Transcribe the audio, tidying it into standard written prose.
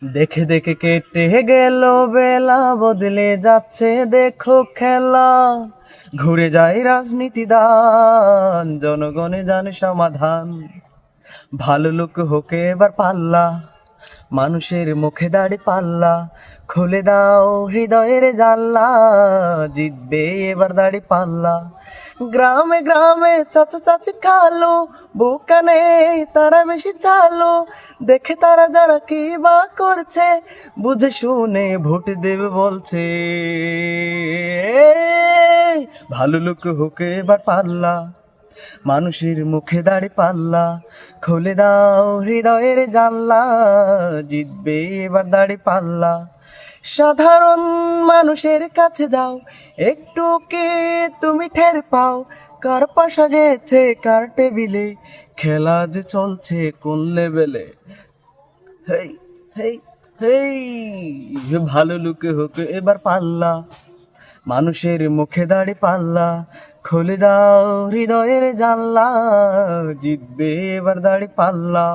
দেখে দেখে কেটে গেল বেলা, বদলে যাচ্ছে দেখো খেলা। ঘুরে যায় রাজনীতি দান, জনগণে জানে সমাধান। ভালো লোক হোকে এবার পাল্লা, মানুষের মুখে দাড়ি পাল্লা। খুলে দাও হৃদয়ের জানলা, জিতবে এবার দাড়ি পাল্লা। গ্রামে গ্রামে চাচা চাচি খালো, বোকানে তারা বেশি চালো। দেখে তারা যারা কি বা করছে, বুঝে শুনে ভোট দেবে বলছে। ভালো লোক হোকে এবার পাল্লা, মানুষের মুখে দাড়ি পাল্লা। খুলে দাও হৃদয়ের জানলা, জিতবে এবার দাড়ি পাল্লা। সাধারণ মানুষের কাছে যাও, একটু কি তুমি টের পাও? কার পয়সা গেছে কার টেবিলে, খেলা যে চলছে কোন লেভেলে। হেই হেই হেই, ভালো লোকে হোকে এবার পাল্লা, মানুষের মুখে দাড়ি পাল্লা। খুলে দাও হৃদয়ের জানলা, জিতবে এবার দাড়ি পাল্লা।